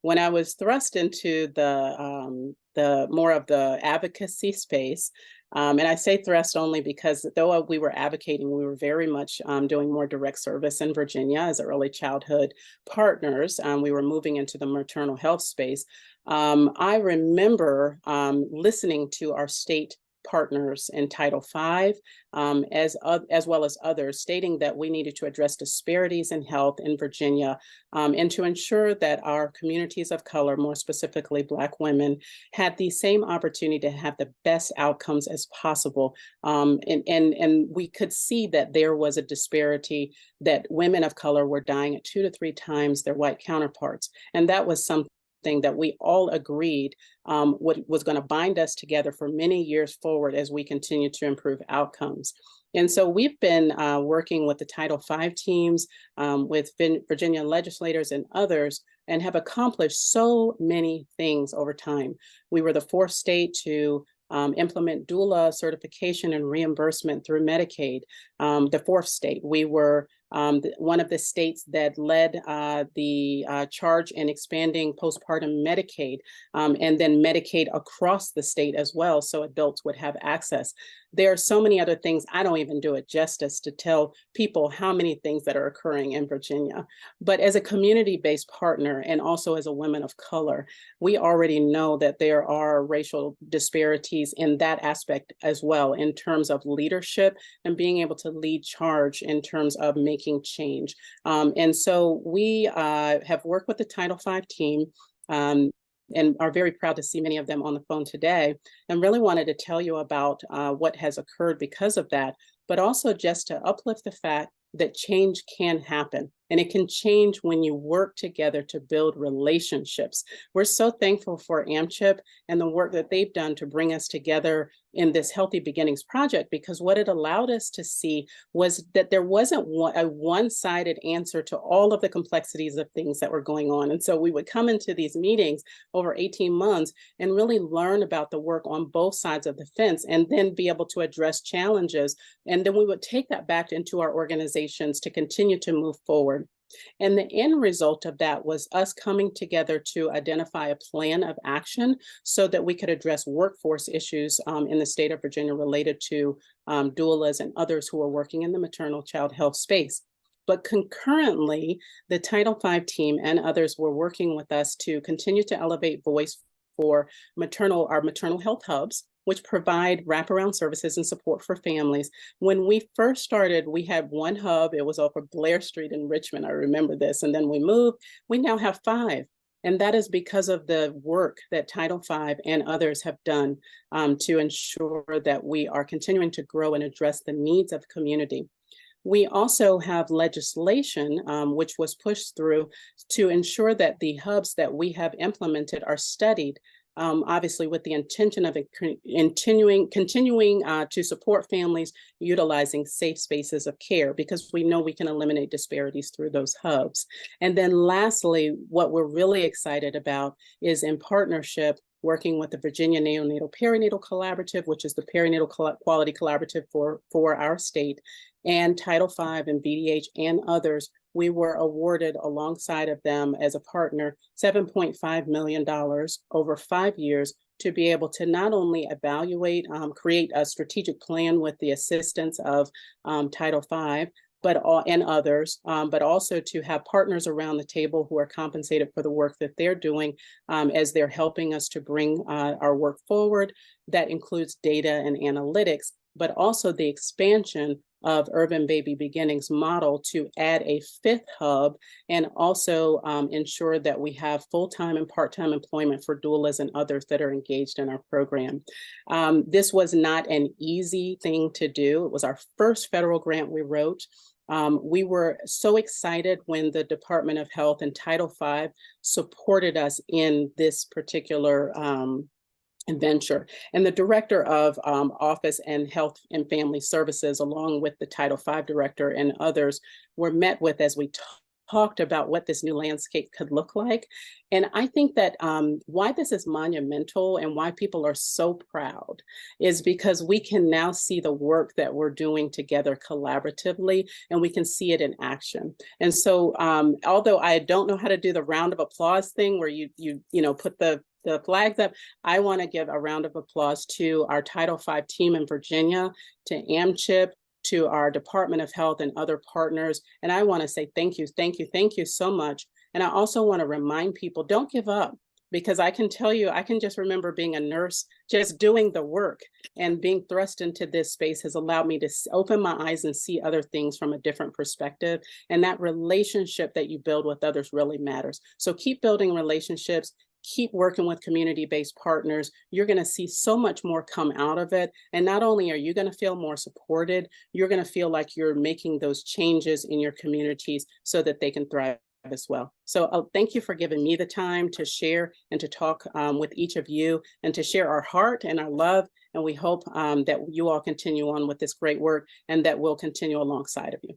when I was thrust into the more of the advocacy space, and I say thrust only because though we were advocating, we were very much doing more direct service in Virginia as early childhood partners. We were moving into the maternal health space. I remember listening to our state partners in Title V, as well as others, stating that we needed to address disparities in health in Virginia and to ensure that our communities of color, more specifically Black women, had the same opportunity to have the best outcomes as possible. And we could see that there was a disparity, that women of color were dying at 2 to 3 times their white counterparts. And that was something that we all agreed what was going to bind us together for many years forward as we continue to improve outcomes. And so we've been working with the Title V teams, with Virginia legislators and others, and have accomplished so many things over time. We were the 4th state to implement doula certification and reimbursement through Medicaid. The 4th state, we were one of the states that led the charge in expanding postpartum Medicaid, and then Medicaid across the state as well, so adults would have access. There are so many other things. I don't even do it justice to tell people how many things that are occurring in Virginia. But as a community-based partner and also as a woman of color, we already know that there are racial disparities in that aspect as well, in terms of leadership and being able to lead charge in terms of making change. And so we have worked with the Title V team, and are very proud to see many of them on the phone today, and really wanted to tell you about what has occurred because of that, but also just to uplift the fact that change can happen. And it can change when you work together to build relationships. We're so thankful for AMCHIP and the work that they've done to bring us together in this Healthy Beginnings project, because what it allowed us to see was that there wasn't a one-sided answer to all of the complexities of things that were going on. And so we would come into these meetings over 18 months and really learn about the work on both sides of the fence, and then be able to address challenges. And then we would take that back into our organizations to continue to move forward. And the end result of that was us coming together to identify a plan of action so that we could address workforce issues in the state of Virginia related to doulas and others who are working in the maternal child health space. But concurrently, the Title V team and others were working with us to continue to elevate voice for our maternal health hubs, which provide wraparound services and support for families. When we first started, we had one hub. It was off of Blair Street in Richmond. I remember this. And then we moved. We now have 5. And that is because of the work that Title V and others have done to ensure that we are continuing to grow and address the needs of the community. We also have legislation which was pushed through to ensure that the hubs that we have implemented are studied, obviously with the intention of continuing to support families utilizing safe spaces of care, because we know we can eliminate disparities through those hubs. And then lastly, what we're really excited about is, in partnership, working with the Virginia Neonatal Perinatal Collaborative, which is the perinatal quality collaborative for our state, and Title V and VDH and others, we were awarded alongside of them as a partner $7.5 million over 5 years to be able to not only evaluate, create a strategic plan with the assistance of Title V, and others, but also to have partners around the table who are compensated for the work that they're doing as they're helping us to bring our work forward. That includes data and analytics, but also the expansion of Urban Baby Beginnings model to add a 5th hub, and also ensure that we have full-time and part-time employment for doulas and others that are engaged in our program. This was not an easy thing to do. It was our first federal grant we wrote. We were so excited when the Department of Health and Title V supported us in this particular venture. And the director of Office and Health and Family Services, along with the Title V director and others, were met with as we talked about what this new landscape could look like. And I think that why this is monumental and why people are so proud is because we can now see the work that we're doing together collaboratively, and we can see it in action. And so although I don't know how to do the round of applause thing where you know, put the flags up, I want to give a round of applause to our Title V team in Virginia, to AmChip, to our Department of Health and other partners. And I want to say thank you, thank you, thank you so much. And I also want to remind people, don't give up, because I can tell you, I can just remember being a nurse, just doing the work, and being thrust into this space has allowed me to open my eyes and see other things from a different perspective. And that relationship that you build with others really matters. So keep building relationships, keep working with community-based partners. You're going to see so much more come out of it. And not only are you going to feel more supported, you're going to feel like you're making those changes in your communities so that they can thrive as well. So thank you for giving me the time to share and to talk with each of you and to share our heart and our love. And we hope that you all continue on with this great work and that we'll continue alongside of you.